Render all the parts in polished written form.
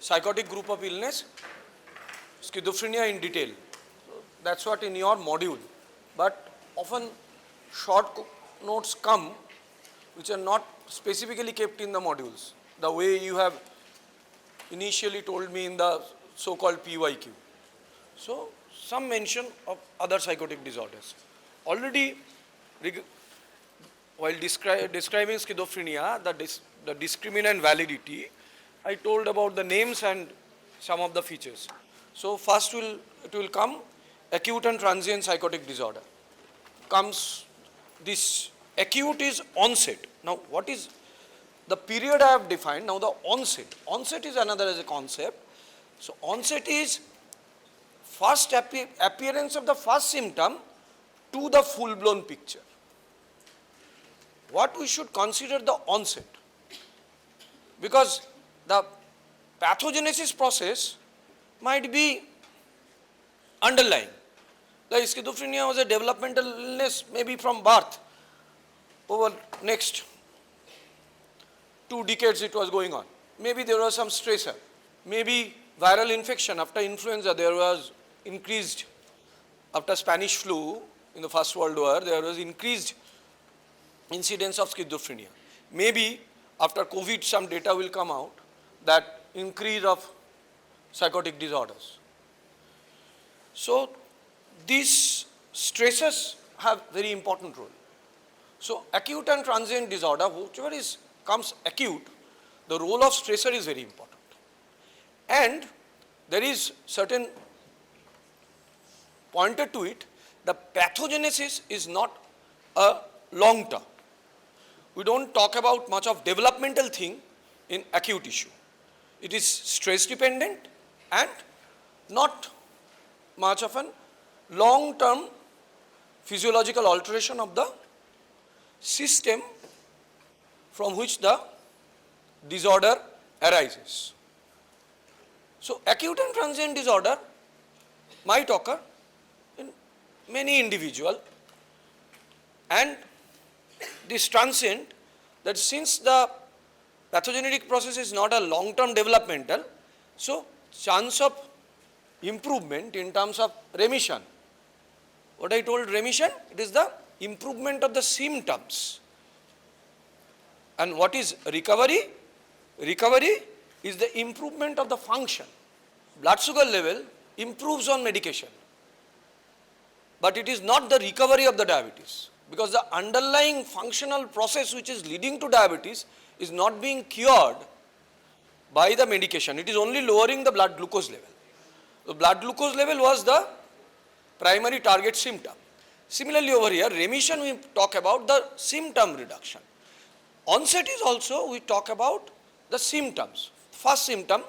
psychotic group of illness, schizophrenia in detail. That's what in your module. But often short notes come which are not specifically kept in the modules, the way you have initially told me in the so-called PYQ. So some mention of other psychotic disorders. Already while describing schizophrenia, the discriminant validity, I told about the names and some of the features. So first it will come acute and transient psychotic disorder. Comes this acute is onset. Now what is the period I have defined? Now the onset. Onset is another as a concept. So onset is first appearance of the first symptom to the full-blown picture. What we should consider the onset? Because the pathogenesis process might be underlying. Like schizophrenia was a developmental illness maybe from birth. Over next 2 decades it was going on. Maybe there was some stressor. Maybe viral infection after influenza there was increased. After Spanish flu in the First World War there was increased incidence of schizophrenia. Maybe after COVID some data will come out that increase of psychotic disorders. So these stresses have very important role. So acute and transient disorder, whichever comes acute, the role of stressor is very important. And there is certain pointer to it, the pathogenesis is not a long term. We don't talk about much of developmental thing in acute issue. It is stress dependent and not much of a long term physiological alteration of the system from which the disorder arises. So acute and transient disorder might occur in many individuals, and this transient, that since the pathogenic process is not a long-term developmental, so chance of improvement in terms of remission. What I told remission, it is the improvement of the symptoms. And what is recovery? Recovery is the improvement of the function. Blood sugar level improves on medication, but it is not the recovery of the diabetes, because the underlying functional process which is leading to diabetes is not being cured by the medication. It is only lowering the blood glucose level. The blood glucose level was the primary target symptom. Similarly over here, remission we talk about the symptom reduction. Onset is also we talk about the symptoms. First symptom,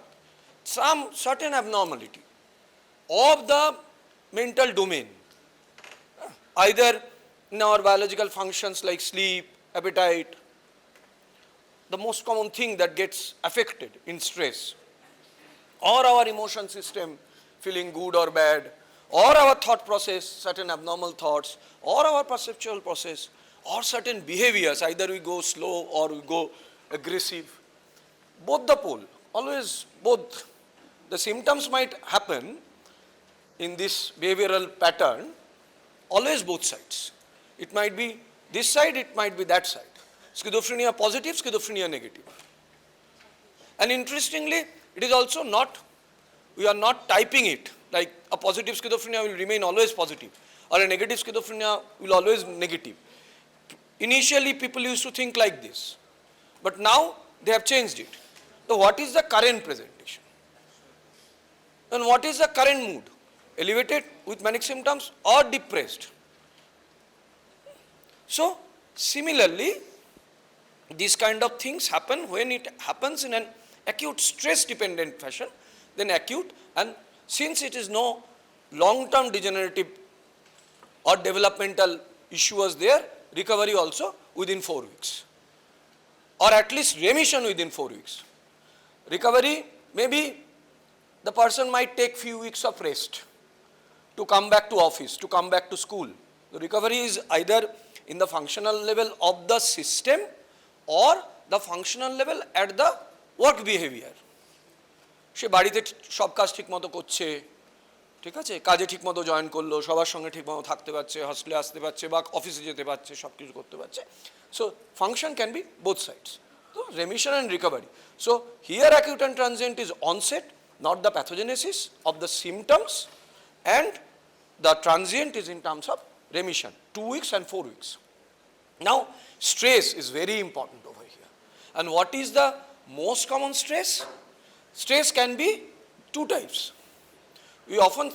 some certain abnormality of the mental domain, either in our biological functions like sleep, appetite, the most common thing that gets affected in stress, or our emotion system feeling good or bad, or our thought process, certain abnormal thoughts, or our perceptual process, or certain behaviors, either we go slow or we go aggressive. Both the pole, always both. The symptoms might happen in this behavioral pattern, always both sides. It might be this side, it might be that side. Schizophrenia positive, schizophrenia negative. And interestingly, it is also not, we are not typing it, like a positive schizophrenia will remain always positive, or a negative schizophrenia will always negative. Initially people used to think like this, but now they have changed it. So what is the current presentation? And what is the current mood? Elevated with manic symptoms or depressed? So similarly, these kind of things happen when it happens in an acute stress dependent fashion, then acute, and since it is no long-term degenerative or developmental issue was there, recovery also within 4 weeks, or at least remission within 4 weeks. Recovery, maybe the person might take few weeks of rest to come back to office, to come back to school. The recovery is either in the functional level of the system or the functional level at the work behavior. সে বাড়িতে সব কাজ ঠিকমতো করছে, ঠিক আছে, কাজে ঠিকমতো join করলো, সবার সঙ্গে ঠিকমতো থাকতে পারছে, হস্টেলে আসতে পারছে বা অফিসে যেতে পারছে, সব কিছু করতে পারছে। So function can be both sides. তো remission and recovery. So here acute and transient is onset, not the pathogenesis of the symptoms, and the transient is in terms of remission, 2 weeks and 4 weeks. Now, stress is very important over here. And what is the most common stress? Stress can be two types. We often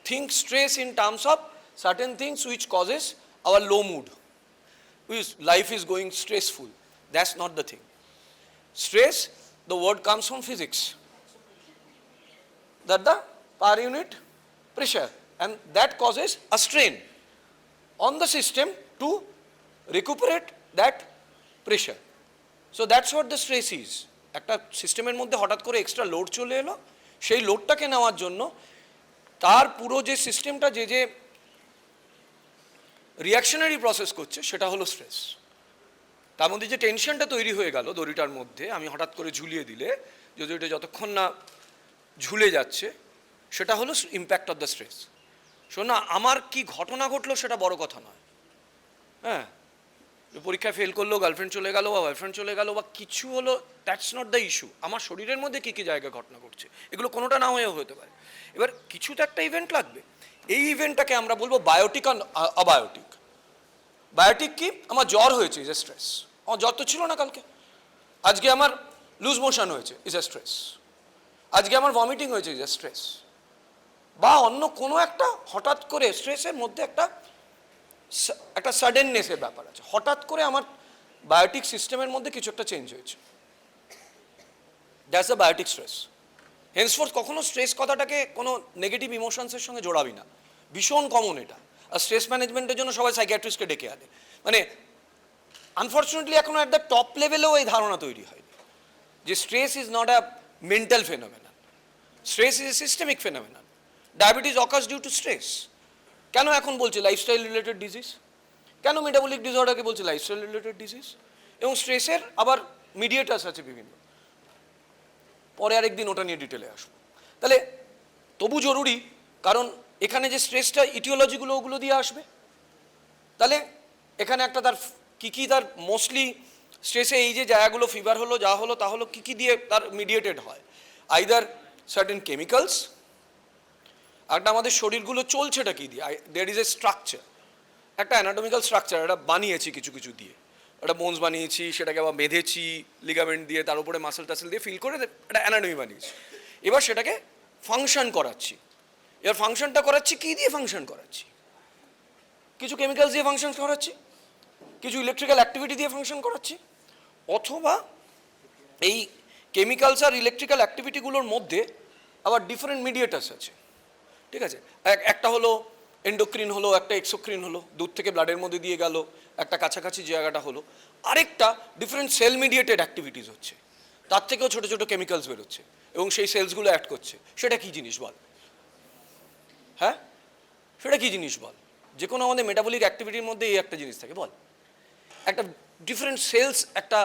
think stress in terms of certain things which causes our low mood. Life is going stressful. That's not the thing. Stress, the word comes from physics. That the per unit pressure, and that causes a strain on the system to recuperate that pressure. So that's what the stress is. একটা সিস্টেমের মধ্যে হঠাৎ করে extra load চলে এলো, সেই লোডটাকে নেওয়ার জন্য তার পুরো যে সিস্টেমটা যে রিয়াকশনারি প্রসেস করছে সেটা হলো স্ট্রেস। তার মধ্যে যে টেনশনটা তৈরি হয়ে গেল দড়িটার মধ্যে, আমি হঠাৎ করে ঝুলিয়ে দিলে যদি ওটা যতক্ষণ না ঝুলে যাচ্ছে, সেটা হলো ইম্প্যাক্ট অফ দ্য স্ট্রেস। শোন না, আমার কি ঘটনা ঘটলো সেটা বড় কথা নয়। হ্যাঁ, পরীক্ষায় ফেল করলো, গার্লফ্রেন্ড চলে গেল বা বয়ফ্রেন্ড চলে গেল বা কিছু হলো, দ্যাটস নট দ্য ইস্যু। আমার শরীরের মধ্যে কী কী জায়গায় ঘটনা ঘটছে, এগুলো কোনোটা না হয়েও হতে পারে। এবার কিছু তো একটা ইভেন্ট লাগবে, এই ইভেন্টটাকে আমরা বলবো বায়োটিক আর অবায়োটিক। বায়োটিক কি? আমার জ্বর হয়েছে, ইজ এ স্ট্রেস। আমার জ্বর তো ছিল না কালকে। আজকে আমার লুজ মোশন হয়েছে, ইজ এ স্ট্রেস। আজকে আমার ভমিটিং হয়েছে, ইজ এ স্ট্রেস। বা অন্য কোনো একটা হঠাৎ করে স্ট্রেসের মধ্যে একটা সাডেননেসের ব্যাপার আছে, হঠাৎ করে আমার বায়োটিক সিস্টেমের মধ্যে কিছু একটা চেঞ্জ হয়েছে, that's the biotic stress. Henceforth কখনো স্ট্রেস কথাটাকে কোনো নেগেটিভ ইমোশনসের সঙ্গে জোড়াবি না, ভীষণ কমন এটা। আর স্ট্রেস ম্যানেজমেন্টের জন্য সবাই সাইকিয়াট্রিস্টকে ডেকে আনে। মানে আনফর্চুনেটলি এখনো অ্যাট দ্য টপ লেভেলেও এই ধারণা তৈরি হয়নি যে stress is not a mental phenomenon, stress is a systemic phenomenon. Diabetes occurs due to stress. কেন এখন বলছে লাইফস্টাইল রিলেটেড ডিজিজ? কেন মেটাবলিক ডিসঅর্ডারকে বলছে লাইফস্টাইল রিলেটেড ডিজিজ? এবং স্ট্রেসের আবার মিডিয়েটার্স আছে বিভিন্ন, পরে আরেকদিন ওটা নিয়ে ডিটেলে আসবো। তাহলে তবু জরুরি, কারণ এখানে যে স্ট্রেসটা ইটিওলজিগুলো ওগুলো দিয়ে আসবে। তাহলে এখানে একটা তার কী তার মোস্টলি স্ট্রেসে এই যে জায়গাগুলো ফিভার হলো, যা হলো তা হলো, কী দিয়ে তার মিডিয়েটেড হয়? আইদার সার্টেন কেমিক্যালস, একটা আমাদের শরীরগুলো চলছেটা কী দিয়ে, দেয়ার ইজ এ স্ট্রাকচার, একটা অ্যানাটমিক্যাল স্ট্রাকচার, এটা বানিয়েছি কিছু কিছু দিয়ে, একটা বোনস বানিয়েছি, সেটাকে আবার বেঁধেছি লিগামেন্ট দিয়ে, তার উপরে মাসেল টাসেল দিয়ে ফিল করে একটা অ্যানাটমি বানিয়েছি। এবার সেটাকে ফাংশন করাচ্ছি। এবার ফাংশনটা করাচ্ছি কী দিয়ে ফাংশন করাচ্ছি? কিছু কেমিক্যালস দিয়ে ফাংশন করাচ্ছি, কিছু ইলেকট্রিক্যাল অ্যাক্টিভিটি দিয়ে ফাংশন করাচ্ছি, অথবা এই কেমিক্যালস আর ইলেকট্রিক্যাল অ্যাক্টিভিটিগুলোর মধ্যে আবার ডিফারেন্ট মিডিয়েটার্স আছে, ঠিক আছে? একটা হলো এন্ডোক্রিন হলো, একটা এক্সোক্রিন হলো, দুধ থেকে ব্লাডের মধ্যে দিয়ে গেল, একটা কাছাকাছি জায়গাটা হলো, আরেকটা ডিফারেন্ট সেল মিডিয়েটেড অ্যাক্টিভিটিস হচ্ছে, তার থেকেও ছোটো ছোটো কেমিক্যালস বেরোচ্ছে এবং সেই সেলসগুলো অ্যাক্ট করছে। সেটা কী জিনিস বল? হ্যাঁ, সেটা কী জিনিস বল? যে কোনো আমাদের মেটাবলিক অ্যাক্টিভিটির মধ্যে এই একটা জিনিস থাকে, বল। একটা ডিফারেন্ট সেলস একটা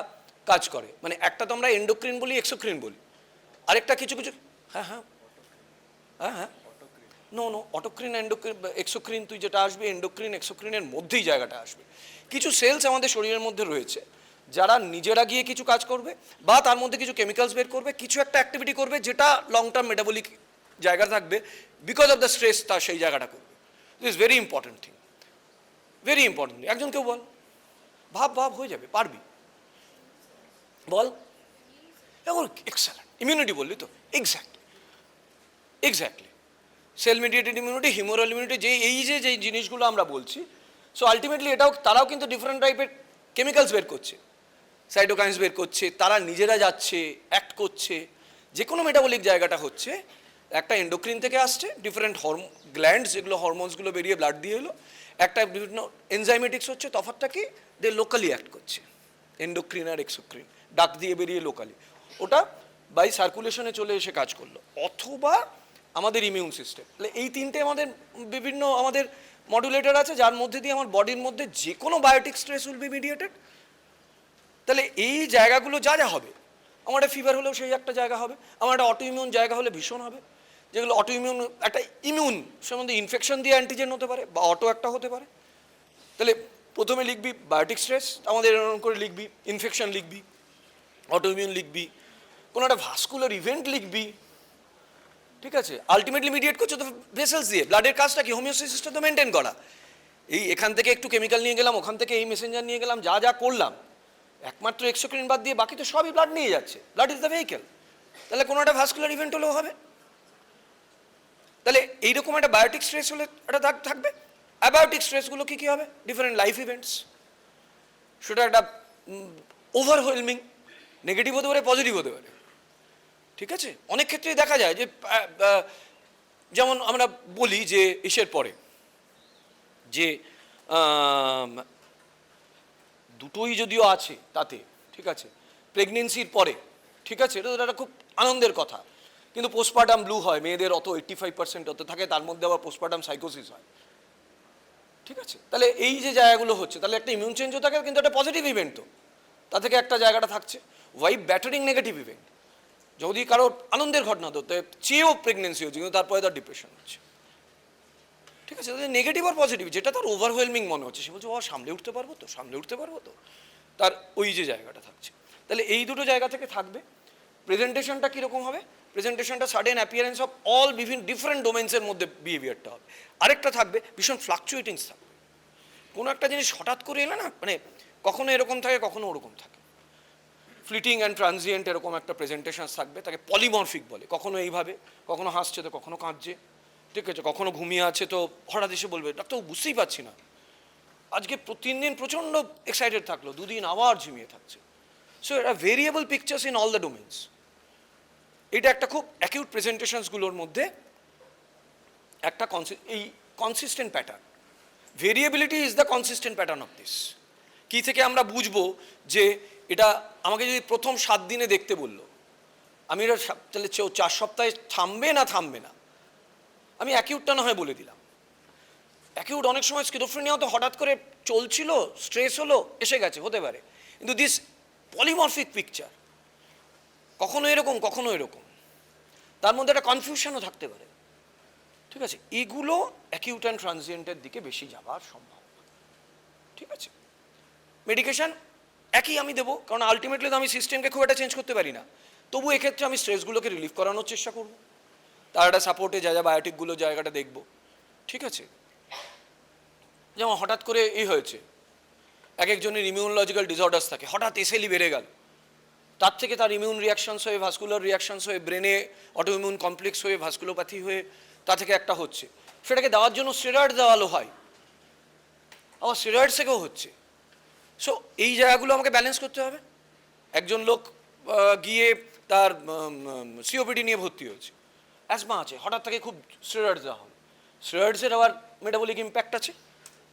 কাজ করে, মানে একটা তো আমরা এন্ডোক্রিন বলি, এক্সোক্রিন বলি, আরেকটা কিছু কিছু, হ্যাঁ হ্যাঁ হ্যাঁ হ্যাঁ নো অটোক্রিন এন্ডোক্রিন এক্সোক্রিন, তুই যেটা আসবে এন্ডোক্রিন এক্সোক্রিনের মধ্যেই জায়গাটা আসবে। কিছু সেলস আমাদের শরীরের মধ্যে রয়েছে যারা নিজেরা গিয়ে কিছু কাজ করবে বা তার মধ্যে কিছু কেমিক্যালস বের করবে, কিছু একটা অ্যাক্টিভিটি করবে যেটা লং টার্ম মেটাবলিক জায়গা থাকবে, বিকজ অফ দ্য স্ট্রেস তার সেই জায়গাটা করবে। This very important thing, very important. একজন কেউ বল, ভাব হয়ে যাবে, পারবি, বল। এখন এক্সেলেন্ট ইমিউনিটি বললি তো, exactly cell mediated immunity, humoral immunity, যে জিনিসগুলো আমরা বলছি। সো আলটিমেটলি তারাও কিন্তু ডিফারেন্ট টাইপের কেমিক্যালস বের করছে, সাইটোকাইন্স বের করছে, তারা নিজেরা যাচ্ছে, অ্যাক্ট করছে। যে কোনো মেটাবলিক জায়গাটা হচ্ছে একটা এন্ডোক্রিন থেকে আসছে, ডিফারেন্ট গ্ল্যান্ডস যেগুলো হরমোনসগুলো বেরিয়ে ব্লাড দিয়ে এলো, একটা বিভিন্ন এনজাইমেটিক্স হচ্ছে। তফাৎটা কি? দে লোকালি অ্যাক্ট করছে, এন্ডোক্রিন আর এক্সোক্রিন ডাক দিয়ে বেরিয়ে লোকালি, ওটা বাই সার্কুলেশনে চলে এসে কাজ করলো, অথবা আমাদের ইমিউন সিস্টেম। তাহলে এই তিনটে আমাদের বিভিন্ন আমাদের মডুলেটর আছে, যার মধ্যে দিয়ে আমার বডির মধ্যে যে কোনো biotic stress will be mediated. তাহলে এই জায়গাগুলো যা হবে, আমার একটা ফিভার হলেও সেই একটা জায়গা হবে, আমার একটা অটো ইমিউন জায়গা হলে ভীষণ হবে, যেগুলো অটো ইমিউন একটা ইমিউন সম্বন্ধে ইনফেকশন দিয়ে অ্যান্টিজেন হতে পারে বা অটো একটা হতে পারে। তাহলে প্রথমে লিখবি বায়োটিক স্ট্রেস, আমাদের এরকম করে লিখবি, ইনফেকশন লিখবি, অটো ইমিউন লিখবি, কোনো একটা ভাস্কুলার ইভেন্ট লিখবি, ঠিক আছে। আলটিমেটলি মিডিয়েট করছে তো ভেসেলস দিয়ে, ব্লাডের কাজটা কি হোমিওস্ট্যাসিসটা তো মেনটেন করা। এই এখান থেকে একটু কেমিক্যাল নিয়ে গেলাম, ওখান থেকে এই মেসেঞ্জার নিয়ে গেলাম, যা যা করলাম একমাত্র এক্সোক্রিন বাদ দিয়ে বাকি তো সবই ব্লাড নিয়ে যাচ্ছে, ব্লাড ইজ দ্য ভেহিকেল। তাহলে কোনো একটা ভাস্কুলার ইভেন্ট হলেও হবে। তাহলে এইরকম একটা বায়োটিক স্ট্রেস হলে একটা দাগ থাকবে। অ্যাবায়োটিক স্ট্রেসগুলো কী কী হবে? ডিফারেন্ট লাইফ ইভেন্টস, সেটা একটা ওভারওয়েলমিং, নেগেটিভ হতে পারে, পজিটিভ হতে পারে, ঠিক আছে। অনেক ক্ষেত্রেই দেখা যায় যে যেমন আমরা বলি যে ইসের পরে যে দুটোই যদিও আছে তাতে, ঠিক আছে, প্রেগনেন্সির পরে, ঠিক আছে, এটা একটা খুব আনন্দের কথা, কিন্তু পোস্টপার্টাম ব্লু হয় মেয়েদের, অত 85% অত থাকে, তার মধ্যে আবার পোস্টপার্টাম সাইকোসিস হয়, ঠিক আছে। তাহলে এই যে জায়গাগুলো হচ্ছে, তাহলে একটা ইমিউন চেঞ্জও থাকে, কিন্তু একটা পজিটিভ ইভেন্ট তো তা থেকে একটা জায়গাটা থাকছে। ওয়াইফ ব্যাটারিং নেগেটিভ ইভেন্ট, যদি কারো আনন্দের ঘটনা তো চেয়েও প্রেগনেন্সি হচ্ছে কিন্তু তারপরে তার ডিপ্রেশন হচ্ছে, ঠিক আছে। নেগেটিভ আর পজিটিভ, যেটা তার ওভারওয়েলমিং মনে হচ্ছে, সে বলছে ও সামলে উঠতে পারবো তো, সামলে উঠতে পারবো তো, তার ওই যে জায়গাটা থাকছে। তাহলে এই দুটো জায়গা থেকে থাকবে। প্রেজেন্টেশনটা কীরকম হবে? প্রেজেন্টেশনটা সাডেন অ্যাপিয়ারেন্স অফ অল বিভিন্ন ডিফারেন্ট ডোমেন্সের মধ্যে বিহেভিয়ারটা হবে। আরেকটা থাকবে ভীষণ ফ্লাকচুয়েটিংস থাকবে, কোনো একটা জিনিস হঠাৎ করে এলে না, মানে কখনো এরকম থাকে কখনো ওরকম থাকে, ফ্লিটিং অ্যান্ড ট্রানজিয়েন্ট এরকম একটা প্রেজেন্টেশন থাকবে, তাকে পলিমরফিক বলে। কখনো এইভাবে, কখনো হাসছে তো কখনো কাঁদছে, ঠিক আছে, কখনো ঘুমিয়ে আছে তো হঠাৎ এসে বলবে ডাক্তার বুঝতেই পারছি না, আজকে 3 দিন প্রচণ্ড এক্সাইটেড থাকলো, 2 দিন আবার ঝিমিয়ে থাকছে। সো এটা variable pictures in all the domains. এটা একটা খুব অ্যাকিউট প্রেজেন্টেশনসগুলোর মধ্যে একটা এই consistent pattern. Variability is the consistent pattern of this. কী থেকে আমরা বুঝবো যে এটা আমাকে যদি প্রথম 7 দিনে দেখতে বললো, আমি এটা তাহলে 4 সপ্তাহে থামবে না থামবে না, আমি অ্যাকিউটটা না হয় বলে দিলাম। অ্যাকিউট অনেক সময় স্কিজোফ্রেনিয়াও তো হঠাৎ করে চলছিল, স্ট্রেস হলো, এসে গেছে, হতে পারে, কিন্তু দিস পলিমরফিক পিকচার কখনো এরকম কখনো এরকম, তার মধ্যে একটা কনফিউশনও থাকতে পারে, ঠিক আছে। এগুলো অ্যাকিউট অ্যান্ড ট্রানজিয়েন্টের দিকে বেশি যাওয়ার সম্ভব, ঠিক আছে। মেডিকেশন একই আমি দেবো, কারণ আলটিমেটলি তো আমি সিস্টেমকে খুব একটা চেঞ্জ করতে পারি না, তবু এক্ষেত্রে আমি স্ট্রেসগুলোকে রিলিফ করানোর চেষ্টা করব, তার একটা সাপোর্টে যা যা বায়োটিকগুলো জায়গাটা দেখব, ঠিক আছে। যেমন হঠাৎ করে এই হয়েছে, এক একজনের ইমিউনোলজিক্যাল ডিসঅর্ডার্স থাকে, হঠাৎ এসএলই বেড়ে গেল, তার থেকে তার ইমিউন রিয়াকশনস হয়ে, ভাস্কুলার রিয়াকশনস হয়ে, ব্রেনে অটো ইমিউন কমপ্লেক্স হয়ে, ভাস্কুলোপ্যাথি হয়ে, তা থেকে একটা হচ্ছে, সেটাকে দেওয়ার জন্য স্টেরয়েড দেওয়ালো হয়, আবার স্টেরয়েড থেকেও হচ্ছে। সো এই জায়গাগুলো আমাকে ব্যালেন্স করতে হবে। একজন লোক গিয়ে তার সিওপিডি নিয়ে ভর্তি হয়েছে, অ্যাজমা আছে, হঠাৎ তাকে খুব স্টেরয়েডস দেওয়া হলো, স্টেরয়েডসের আবার মেটাবলিক ইম্প্যাক্ট আছে,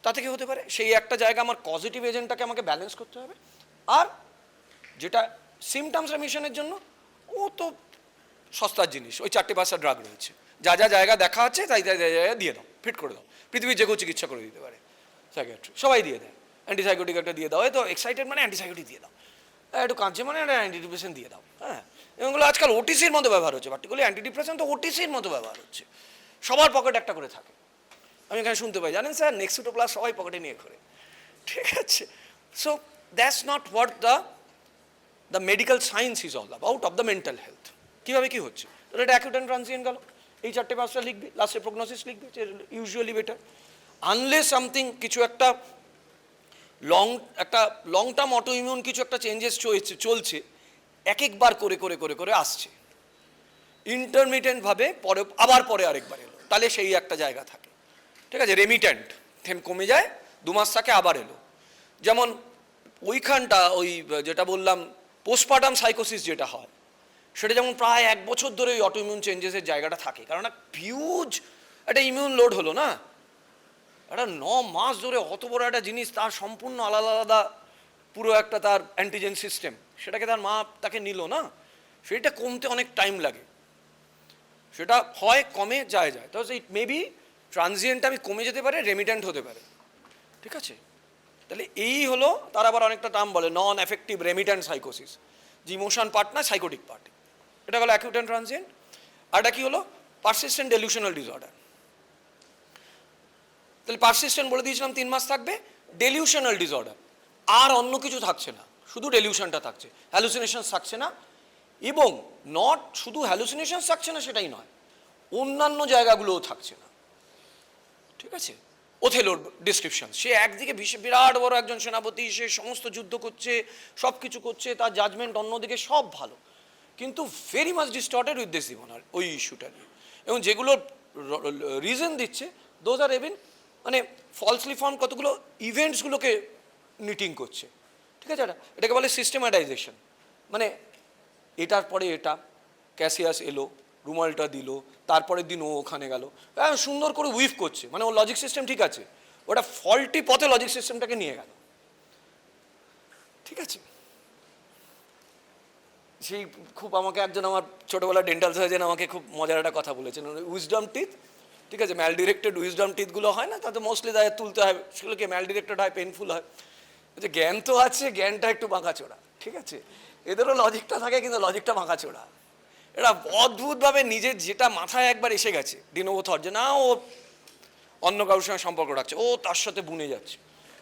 তা থেকে হতে পারে। সেই একটা জায়গা আমার পজিটিভ এজেন্টটাকে আমাকে ব্যালেন্স করতে হবে। আর যেটা সিমটমস রেমিশনের জন্য, ও তো সস্তার জিনিস, ওই 4-5টা ড্রাগ রয়েছে, যা যা জায়গা দেখা আছে তাই তাই জায়গায় দিয়ে দাও, ফিট করে দাও, পৃথিবীর যে কেউ চিকিৎসা করে দিতে পারে, সাইকিয়াট্রি সবাই দিয়ে দেয়, অ্যান্টিসাইকোটিক একটা দিয়ে দাও, এই তো এক্সাইটেড মানে অ্যান্টিসাইকোটিক দিয়ে দাও, একটু কাঁদছে মানে একটা অ্যান্টিডিপ্রেশন দিয়ে দাও, হ্যাঁ। এগুলো আজকাল ওটিসির মতো ব্যবহার হচ্ছে, পার্টিকুলারলি অ্যান্টিডিপ্রেশন তো ওটিসির মতো ব্যবহার হচ্ছে, সবার পকেট একটা করে থাকে। আমি এখানে শুনতে পাই, জানেন স্যার নেক্সুটো প্লাস সবাই পকেটে নিয়ে ঘোরে, ঠিক আছে। So that's not what the medical science is all about of the mental health. কীভাবে কী হচ্ছে, তাহলে এটা অ্যাকিউট অ্যান্ড ট্রানজিয়েন্ট গেল, এই 4-5টা লিখবি, লাস্টে প্রগনোসিস লিখবি, ইউজুয়ালি বেটার। আনলেস সামথিং কিছু একটা লং টার্ম অটো ইমিউন কিছু একটা চেঞ্জেস চলছে, এক একবার করে করে করে করে আসছে, ইন্টারমিটেন্টভাবে পরে আবার পরে আরেকবার এলো, তাহলে সেই একটা জায়গা থাকে, ঠিক আছে। রেমিট্যান্ট কমে যায়, 2 মাস থাকে আবার এলো। যেমন ওইখানটা ওই যেটা বললাম পোস্টপার্টাম সাইকোসিস যেটা হয়, সেটা যেমন প্রায় 1 বছর ধরে ওই অটোইমিউন চেঞ্জেসের জায়গাটা থাকে, কারণ একটা হিউজ একটা ইমিউন লোড হলো না, একটা 9 মাস ধরে অত বড় একটা জিনিস, তার সম্পূর্ণ আলাদা আলাদা পুরো একটা তার অ্যান্টিজেন সিস্টেম, সেটাকে তার মা তাকে নিল না, সেটা কমতে অনেক টাইম লাগে, সেটা হয় কমে যায় তো সেই মেবি ট্রানজিয়েন্ট আমি কমে যেতে পারে, রেমিট্যান্ট হতে পারে, ঠিক আছে। তাহলে এই হলো, তার আবার অনেকটা টার্ম বলে নন এফেক্টিভ রেমিট্যান্ট সাইকোসিস, যে ইমোশন পার্ট না সাইকোটিক পার্ট। এটা হলো অ্যাকিউট অ্যান্ড ট্রানজিয়েন্ট। আর এটা কি হলো পারসিস্টেন্ট ডেলিউশনাল ডিসঅর্ডার। তাহলে পারসিস্টেন্ট বলে দিয়েছিলাম 3 মাস থাকবে, ডেলিউশনাল ডিসঅর্ডার আর অন্য কিছু থাকছে না, শুধু ডেলিউশনটা থাকছে, হ্যালুসিনেশন থাকছে না। এবং নট শুধু হ্যালুসিনেশন থাকছে না সেটাই নয়, অন্যান্য জায়গাগুলোও থাকছে না। ঠিক আছে, ওথেলোর ডিসক্রিপশন, সে একদিকে বিরাট বড় একজন সেনাপতি, সে সমস্ত যুদ্ধ করছে, সব কিছু করছে, তার জাজমেন্ট অন্যদিকে সব ভালো, কিন্তু very much distorted with Desdemona ওই ইস্যুটা নিয়ে। এবং যেগুলো রিজন দিচ্ছে দোজ আর এভিন মানে ফলসলি ফর্ম কতগুলো ইভেন্টসগুলোকে নিটিং করছে। ঠিক আছে, এটাকে বলে সিস্টেম্যাটাইজেশন। মানে এটার পরে এটা, ক্যাসিয়াস এলো, রুমালটা দিল, তারপরের দিন ও ওখানে গেল, সুন্দর করে উইভ করছে, মানে ওর লজিক সিস্টেম ঠিক আছে, ওটা ফল্টি পথে লজিক সিস্টেমটাকে নিয়ে গেল। ঠিক আছে, সেই খুব আমাকে একজন আমার ছোটোবেলা ডেন্টাল সার্জন আমাকে খুব মজার একটা কথা বলেছেন, উইজডম টিথ। ঠিক আছে, ম্যাল ডিরেক্টেড উইজডম টিথগুলো হয় না, তাতে মোস্টলি দায় তুলতে হয়, সেগুলোকে ম্যাল ডিরেক্টেড হয়, পেনফুল হয়। যে জ্ঞান তো আছে, জ্ঞানটা একটু বাঁকাচোড়া। ঠিক আছে, এদেরও লজিকটা থাকে কিন্তু লজিকটা বাঁকাচোড়া। এরা অদ্ভুতভাবে নিজের যেটা মাথায় একবার এসে গেছে ডিনোভো থট, যে না ও অন্য কারোর সঙ্গে সম্পর্ক রাখছে, ও তার সাথে বুনে যাচ্ছে,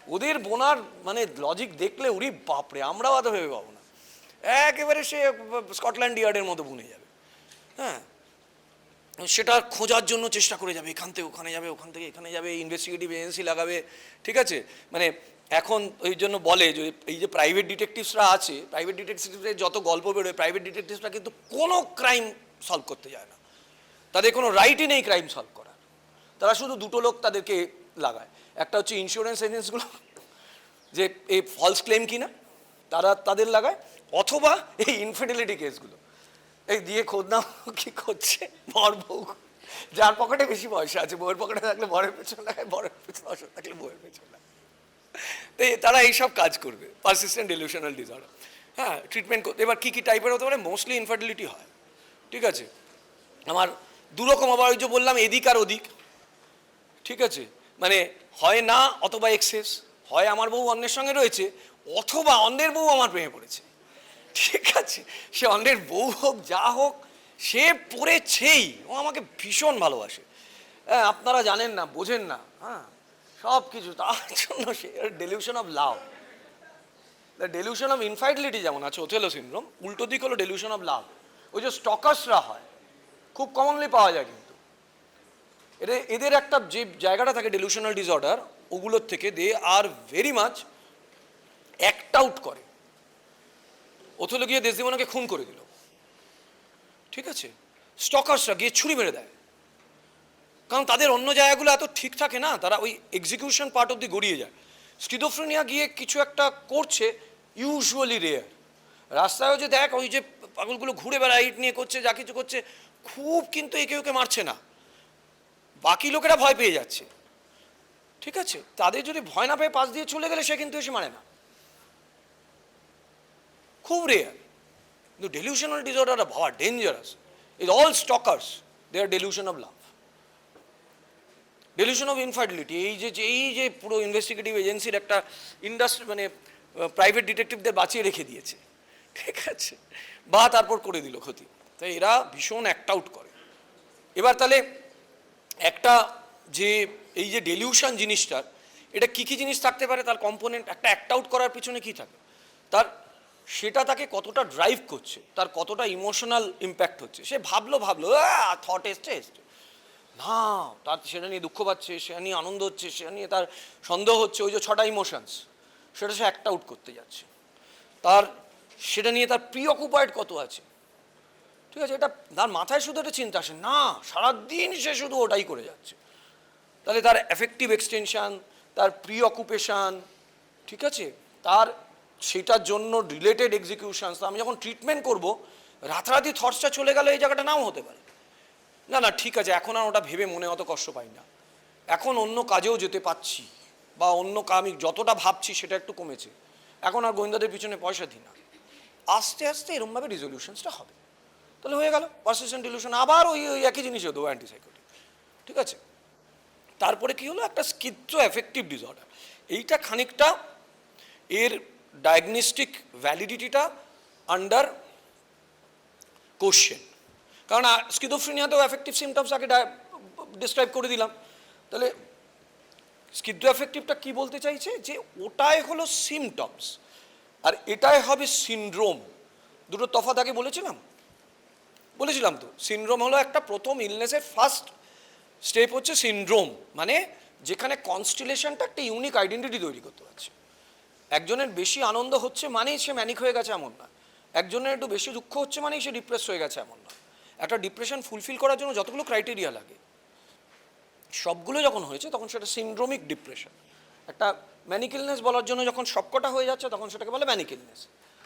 ওদের বোনার মানে লজিক দেখলে উরি বাপরে, আমরাও অত ভেবে পাবো না, একেবারে সে স্কটল্যান্ড ইয়ার্ডের মতো বুনে যাবে। হ্যাঁ, সেটা খোঁজার জন্য চেষ্টা করে যাবে, এখান থেকে ওখানে যাবে, ওখান থেকে এখানে যাবে, ইনভেস্টিগেটিভ এজেন্সি লাগাবে। ঠিক আছে, মানে এখন ওই জন্য বলে যে এই যে প্রাইভেট ডিটেকটিভসরা আছে, প্রাইভেট ডিটেকটিভসের যত গল্প বেরোয়, প্রাইভেট ডিটেকটিভসরা কিন্তু কোনো ক্রাইম সলভ করতে যায় না, তাদের কোনো রাইটই নেই ক্রাইম সলভ করার। তারা শুধু দুটো লোক তাদেরকে লাগায়, একটা হচ্ছে ইন্স্যুরেন্স এজেন্টসগুলো, যে এই ফলস ক্লেম কিনা তারা তাদের লাগায়, অথবা এই ইনফিডিলিটি কেসগুলো এই দিয়ে খোঁজ নাও কি করছে বর বউ, যার পকেটে বেশি পয়সা আছে, বউয়ের পকেটে থাকলে বরের পেছনে লাগায়, বরের পেছনে পয়সা থাকলে বউয়ের পেছনে লাগায়। তো তারা এইসব কাজ করবে, পারসিস্টেন্ট ডেলিউশনাল ডিসঅর্ডার। হ্যাঁ, ট্রিটমেন্ট করতে এবার কী কী টাইপের হতে পারে, মোস্টলি ইনফার্টিলিটি হয়। ঠিক আছে, আমার দুরকম, আবার ওই যে বললাম এদিক আর ওদিক। ঠিক আছে, মানে হয় না অথবা এক্সেস, হয় আমার বউ অন্যের সঙ্গে রয়েছে, অথবা অন্যের বউ আমার প্রেমে পড়েছে। ঠিক আছে, সে অন্যের বউ হোক যা হোক, সে পড়েছেই, ও আমাকে ভীষণ ভালোবাসে। হ্যাঁ, আপনারা জানেন না, বোঝেন না। হ্যাঁ, সব কিছু তার জন্য সে delusion of love. The delusion of infertility যেমন আছে ওথেলো সিনড্রোম, উল্টো দিক হলো ডেলিউশন অফ লাভ। ওই যে স্টকার্সরা হয়, খুব কমনলি পাওয়া যায়, কিন্তু এদের একটা যে জায়গাটা থাকে ডেলিউশনাল ডিসঅর্ডার, ওগুলোর থেকে they are very much act out করে। ওথেলো গিয়ে দেসদেমোনাকে খুন করে দিল। ঠিক আছে, স্টকার্সরা গিয়ে ছুরি মেরে দেয়, কারণ তাদের অন্য জায়গাগুলো এত ঠিক থাকে না, তারা ওই এক্সিকিউশন পার্ট অব্দি গড়িয়ে যায়। স্কিজোফ্রেনিয়া গিয়ে কিছু একটা করছে, ইউজুয়ালি রেয়ার। রাস্তায়ও যে দেখ ওই যে পাগলগুলো ঘুরে বেড়ায়, ইট নিয়ে করছে, যা কিছু করছে, খুব কিন্তু একে ওকে মারছে না, বাকি লোকেরা ভয় পেয়ে যাচ্ছে। ঠিক আছে, তাদের যদি ভয় না পেয়ে পাশ দিয়ে চলে গেলে সে কিন্তু এসে মারে না, খুব রেয়ার। কিন্তু ডেলিউশনাল ডিসঅর্ডার ভাবা dangerous. Is all stalkers, they are delusion of love. Delusion of infertility এই যে পুরো ইনভেস্টিগেটিভ এজেন্সির একটা ইন্ডাস্ট্রি, মানে প্রাইভেট ডিটেকটিভদের বাঁচিয়ে রেখে দিয়েছে। ঠিক আছে, বা তারপর করে দিল ক্ষতি। তাই এরা ভীষণ অ্যাক্ট আউট করে। এবার তাহলে একটা যে এই যে ডেলিউশন জিনিসটার, এটা কী কী জিনিস থাকতে পারে, তার কম্পোনেন্ট, একটা অ্যাক্ট আউট করার পিছনে কী থাকে, তার সেটা তাকে কতটা ড্রাইভ করছে, তার কতটা ইমোশনাল ইম্প্যাক্ট হচ্ছে। সে ভাবলো থট এসছে না, তার সেটা নিয়ে দুঃখ পাচ্ছে, সেটা নিয়ে আনন্দ হচ্ছে, সেটা নিয়ে তার সন্দেহ হচ্ছে, ওই যে 6টা ইমোশনস, সেটা সে অ্যাক্ট আউট করতে যাচ্ছে। তার সেটা নিয়ে তার প্রিঅকুপাইড কত আছে। ঠিক আছে, এটা তার মাথায় শুধু একটা চিন্তা আসে না, সারাদিন সে শুধু ওটাই করে যাচ্ছে। তাহলে তার এফেক্টিভ এক্সটেনশান, তার প্রিঅকুপেশান, ঠিক আছে, তার সেটার জন্য রিলেটেড এক্সিকিউশনস। আমি যখন ট্রিটমেন্ট করব, রাতারাতি থটসটা চলে গেলে এই জায়গাটা নাও হতে পারে। না ঠিক আছে, এখন আর ওটা ভেবে মনে অত কষ্ট পাই না, এখন অন্য কাজেও যেতে পাচ্ছি, বা অন্য আমি যতটা ভাবছি সেটা একটু কমেছে, এখন আর গোয়েন্দাদের পিছনে পয়সা দিই না। আস্তে আস্তে এরমভাবে রিজলিউশনসটা হবে। তাহলে হয়ে গেল পারসিস্টেন্ট ডিলিউশন। আবার ওই একই জিনিসও দেবো, অ্যান্টিসাইকোটিক। ঠিক আছে, তারপরে কি হলো, একটা স্কিজো এফেক্টিভ ডিসঅর্ডার। এইটা খানিকটা এর ডায়াগনস্টিক ভ্যালিডিটিটা আন্ডার কোশ্চেন, কারণ স্কিজোফ্রেনিয়াতেও অ্যাফেক্টিভ সিমটমস আগে ডিসক্রাইব করে দিলাম। তাহলে স্কিজোঅ্যাফেক্টিভটা কি বলতে চাইছে, যে ওটাই হলো সিমটমস আর এটাই হবে সিনড্রোম। দুটো তফাৎ আগে বলেছিলাম তো। সিনড্রোম হলো একটা প্রথম ইলনেসের ফার্স্ট স্টেপ হচ্ছে সিনড্রোম, মানে যেখানে কনস্টিলেশনটা একটা ইউনিক আইডেন্টিটি তৈরি করতে পারছে। একজনের বেশি আনন্দ হচ্ছে মানেই সে ম্যানিক হয়ে গেছে এমন না, একজনের একটু বেশি দুঃখ হচ্ছে মানেই সে ডিপ্রেস হয়ে গেছে এমন না। একটা ডিপ্রেশন ফুলফিল করার জন্য যতগুলো ক্রাইটেরিয়া লাগে সবগুলো যখন হয়েছে তখন সেটা সিনড্রোমিক ডিপ্রেশন। একটা ম্যানিক ইলনেস বলার জন্য যখন সবকটা হয়ে যাচ্ছে তখন সেটাকে বলে ম্যানিক ইলনেস।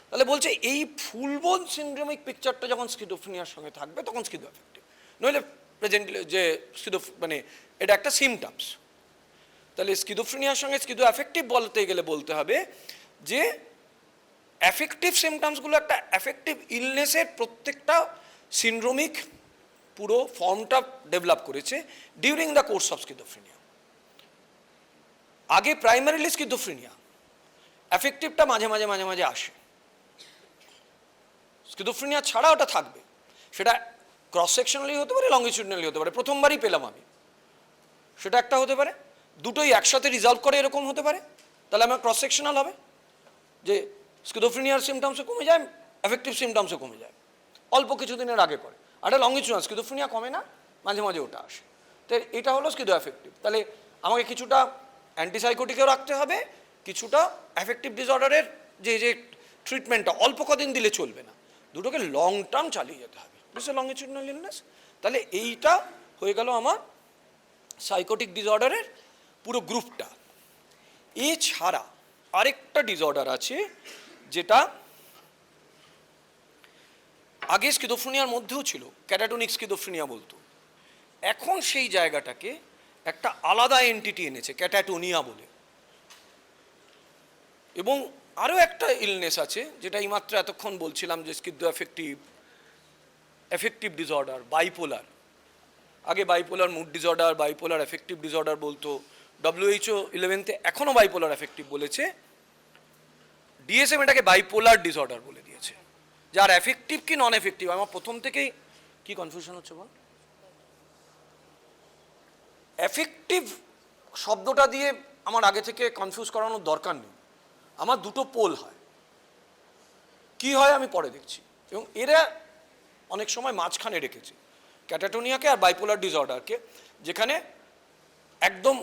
তাহলে বলছে এই ফুলবোন সিনড্রোমিক পিকচারটা যখন স্কিজোফ্রেনিয়ার সঙ্গে থাকবে তখন স্কিজোঅ্যাফেক্টিভ, নইলে প্রেজেন্টলি যে মানে এটা একটা সিমটমস। তাহলে স্কিজোফ্রেনিয়ার সঙ্গে স্কিজোঅ্যাফেক্টিভ বলতে গেলে বলতে হবে যে অ্যাফেক্টিভ সিমটমসগুলো একটা অ্যাফেক্টিভ ইলনেসের প্রত্যেকটা সিনড্রোমিক পুরো ফর্মটা ডেভেলপ করেছে during the course of schizophrenia. আগে প্রাইমারিলি স্কিজোফ্রেনিয়া, অ্যাফেক্টিভটা মাঝে মাঝে মাঝে মাঝে আসে। স্কিজোফ্রেনিয়া ছাড়া ওটা থাকবে, সেটা ক্রস সেকশনালি হতে পারে, লঙ্গিটিউডনালি হতে পারে। প্রথমবারই পেলাম আমি, সেটা একটা হতে পারে। দুটোই একসাথে রিজলভ করে এরকম হতে পারে, তাহলে আমার ক্রস সেকশনাল হবে, যে স্কিজোফ্রেনিয়ার সিমটমসও কমে যায়, অ্যাফেক্টিভ সিমটমসও কমে যায় অল্প কিছুদিনের আগে পরে। আর এটা লঙ্গিটিউডনাল, স্কিজোফ্রেনিয়া কমে না, মাঝে মাঝে ওটা আসে। তো এটা হলো স্কিজোঅ্যাফেক্টিভ। তাহলে আমাকে কিছুটা অ্যান্টিসাইকোটিকও রাখতে হবে, কিছুটা অ্যাফেক্টিভ ডিসঅর্ডারের যে যে ট্রিটমেন্টটা অল্প কদিন দিলে চলবে না, দুটোকে লং টার্ম চালিয়ে যেতে হবে। বুঝছে, লঙ্গিটিউডনাল ইলনেস। তাহলে এইটা হয়ে গেল আমার সাইকোটিক ডিসঅর্ডারের পুরো গ্রুপটা। এছাড়া আরেকটা ডিসঅর্ডার আছে যেটা আগে স্কিজোফ্রেনিয়ার মধ্যেও ছিল, ক্যাটাটোনিক স্কিজোফ্রেনিয়া বলতো। এখন সেই জায়গাটাকে একটা আলাদা এন্টিটি এনেছে, ক্যাটাটোনিয়া বলে। এবং আরও একটা ইলনেস আছে যেটা এইমাত্র এতক্ষণ বলছিলাম যে স্কিজোঅ্যাফেক্টিভ, অ্যাফেক্টিভ ডিসঅর্ডার, বাইপোলার। আগে bipolar mood disorder, bipolar affective disorder বলতো। WHO 11-তে এখনও বাইপোলার অ্যাফেক্টিভ বলেছে, DSM এটাকে বাইপোলার ডিসঅর্ডার বলে দিয়েছে। যার অ্যাফেক্টিভ কি নন এফেক্টিভ, আমার প্রথম থেকেই কি কনফিউশন হচ্ছে বল। এফেক্টিভ শব্দটা দিয়ে আমার আগে থেকে কনফিউজ করানোর দরকার নেই। আমার দুটো পোল হয়, কি হয় আমি পরে দেখছি। এবং এরা অনেক সময় মাঝখানে রেখেছে ক্যাটাটোনিয়াকে আর বাইপোলার ডিসঅর্ডারকে, যেখানে একদম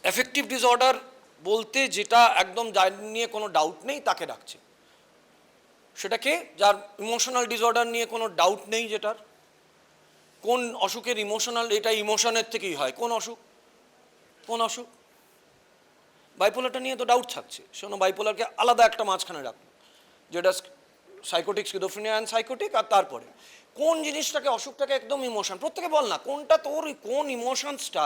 এফেক্টিভ ডিসঅর্ডার বলতে যেটা একদম যার নিয়ে কোনো ডাউট নেই তাকে রাখছে, সেটাকে যার ইমোশনাল ডিসঅর্ডার নিয়ে কোনো ডাউট নেই, যেটার কোন অসুখের ইমোশনাল, এটা ইমোশনের থেকেই হয়, কোন অসুখ বাইপোলারটা নিয়ে তো ডাউট থাকছে, সেজন্য বাইপোলারকে আলাদা একটা মাঝখানে রাখলো, যেটা সাইকোটিক, স্কিজোফ্রেনিয়া অ্যান্ড সাইকোটিক। আর তারপরে কোন জিনিসটাকে, অসুখটাকে একদম ইমোশন, প্রত্যেকে বল না কোনটা তোর, কোন ইমোশনসটা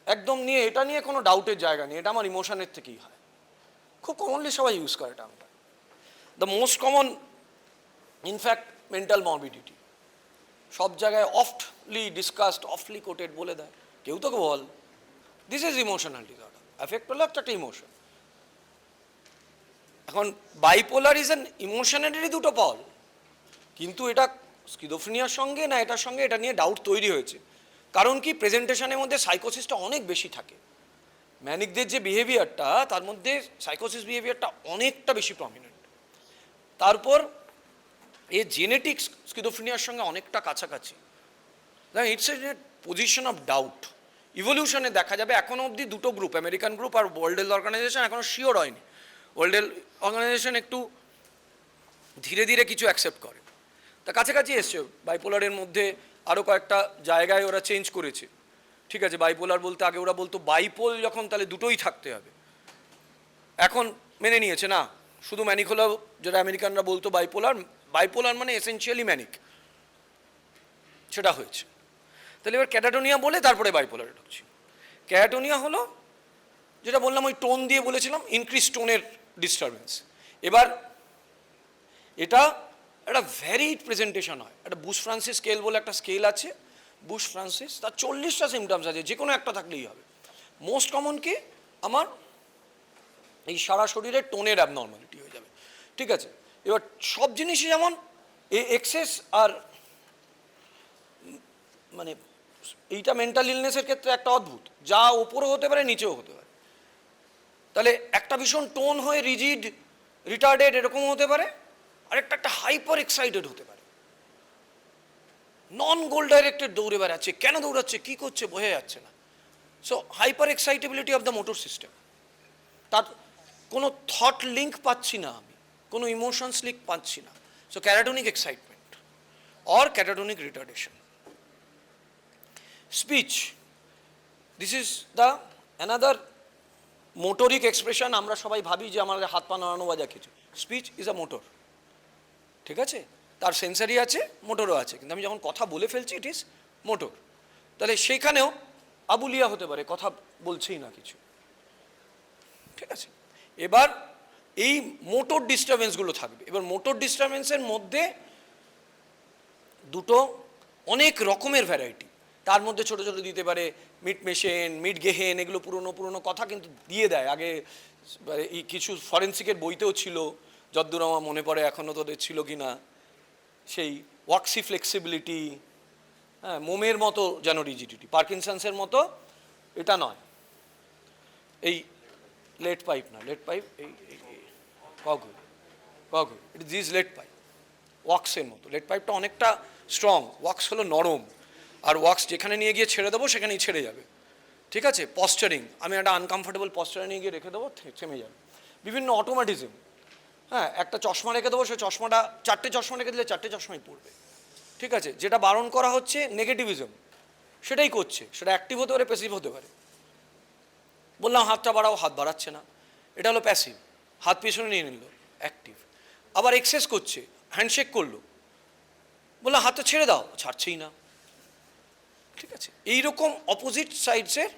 একদম নিয়ে, এটা নিয়ে কোনো ডাউটের জায়গা নেই, এটা আমার ইমোশনের থেকেই হয়। খুব কমনলি সবাই ইউজ করে এটা। The most common in fact mental morbidity, সব জায়গায় অফটলি ডিসকাসড, অফলি কোটেড বলে দেয়, কেউ তোকে বল this is emotional disorder. Affect হলো একটা ইমোশন। এখন বাইপোলার ইজ অ্যান ইমোশনেরই দুটো পল, কিন্তু এটা স্কিজোফ্রেনিয়ার সঙ্গে না এটার সঙ্গে এটা নিয়ে ডাউট তৈরি হয়েছে। কারণ কি, প্রেজেন্টেশনের মধ্যে সাইকোসিসটা অনেক বেশি থাকে। ম্যানিকদের যে বিহেভিয়ারটা তার মধ্যে সাইকোসিস বিহেভিয়ারটা অনেকটা বেশি প্রমিনেন্ট। তারপর এর জেনেটিক্স স্কিজোফ্রেনিয়ার সঙ্গে অনেকটা কাছাকাছি। It's a position of doubt. ইভলিউশনে দেখা যাবে এখনও অবধি দুটো গ্রুপ, আমেরিকান গ্রুপ আর ওয়ার্ল্ড হেলথ অর্গানাইজেশন, এখনও শিওর হয়নি। ওয়ার্ল্ড হেলথ অর্গানাইজেশন একটু ধীরে ধীরে কিছু অ্যাকসেপ্ট করে, তা কাছাকাছি এসছে। বাইপোলারের মধ্যে আরও কয়েকটা জায়গায় ওরা চেঞ্জ করেছে। ঠিক আছে, বাইপোলার বলতে আগে ওরা বলতো বাইপোল যখন, তাহলে দুটোই থাকতে হবে। এখন মেনে নিয়েছে না, শুধু ম্যানিক হলো, যেটা আমেরিকানরা বলতো বাইপোলার মানে এসেনশিয়ালি ম্যানিক, সেটা হয়েছে। তাহলে এবার ক্যাটাটোনিয়া বলে তারপরে বাইপোলারে ঢুকছি। ক্যাটাটোনিয়া হলো যেটা বললাম, ওই টোন দিয়ে বলেছিলাম, ইনক্রিজ টোনের ডিস্টারবেন্স। এবার এটা একটা ভ্যারিড প্রেজেন্টেশন হয়। একটা বুশ ফ্রান্সিস স্কেল বলে একটা স্কেল আছে, বুশ ফ্রান্সিস, তার 40টা সিমটমস আছে, যে কোনো একটা থাকলেই হবে। মোস্ট কমন কি, আমার এই সারা শরীরে টোনের অ্যাবনর্মালিটি হয়ে যাবে। ঠিক আছে? এবার সব জিনিসই যেমন এক্সেস আর মানে এইটা মেন্টাল ইলনেসের ক্ষেত্রে একটা অদ্ভুত, যা ওপরও হতে পারে নিচেও হতে পারে। তাহলে একটা ভীষণ টোন হয়ে রিজিড রিটার্ডেড এরকমও হতে পারে, আরেকটা একটা হাইপার এক্সাইটেড হতে পারে, নন গোল ডাইরেক্টেড দৌড়ে বেড়াচ্ছে, কেন দৌড়াচ্ছে, কী করছে বোঝা যাচ্ছে না। So hyper excitability of the motor system, তার কোনো থট লিঙ্ক পাচ্ছি না আমি, কোনো ইমোশনস লিঙ্ক পাচ্ছি না। So catatonic excitement or catatonic retardation. Speech, this is the another motoric expression. আমরা সবাই ভাবি যে আমাদের হাত পা নাড়ানো বা যা কিছু, স্পিচ ইজ আ মোটর, ঠিক আছে? তার সেন্সারি আছে, মোটরও আছে, কিন্তু আমি যখন কথা বলে ফেলছি ইট ইজ মোটর। তাহলে সেইখানেও আবুলিয়া হতে পারে, কথা বলছেই না কিছু, ঠিক আছে? এবার এই মোটর ডিস্টারবেন্সগুলো থাকবে। এবার মোটর ডিস্টারবেন্সের মধ্যে দুটো অনেক রকমের ভ্যারাইটি, তার মধ্যে ছোটো ছোটো দিতে পারে মিট মেশিন, মিট গেহেন, এগুলো পুরনো পুরনো কথা কিন্তু দিয়ে দেয়। আগে এই কিছু ফরেন্সিকের বইতেও ছিল, যদ্দূর আমার মনে পড়ে, এখনও তোদের ছিল কি না, সেই ওয়াক্সি ফ্লেক্সিবিলিটি, হ্যাঁ, মোমের মতো যেন রিজিডিটি, পার্কিনসন্সের মতো এটা নয়, এই লেট পাইপ না, লেট পাইপ এই কগল কগল, ইট ইজ লেট পাইপ, ওয়াক্সের মতো। লেট পাইপটা অনেকটা স্ট্রং, ওয়াক্স হলো নরম, আর ওয়াক্স যেখানে নিয়ে গিয়ে ছেড়ে দেবো সেখানেই ছেড়ে যাবে, ঠিক আছে? পশ্চারিং, আমি একটা আনকমফোর্টেবল পশ্চারে নিয়ে গিয়ে রেখে দেবো, থেমে যাবে। বিভিন্ন অটোমেটিজম, হ্যাঁ, একটা চশমা রেখে দেবো, সেই চশমাটা, চারটে চশমা রেখে দিলে চারটে চশমাই পড়বে, ঠিক আছে? যেটা বারণ করা হচ্ছে নেগেটিভিজম, সেটাই করছে, সেটা অ্যাক্টিভ হতে পারে, প্যাসিভ হতে পারে। বললাম হাতটা বাড়াও, হাত বাড়াচ্ছে না, এটা হলো প্যাসিভ, হাত পেছনে নিয়ে নিল, অ্যাক্টিভ। আবার এক্সেস করছে, হ্যান্ডশেক করলো, বললাম হাতটা ছেড়ে দাও, ছাড়ছেই না, ঠিক আছে? এইরকম অপোজিট সাইডসের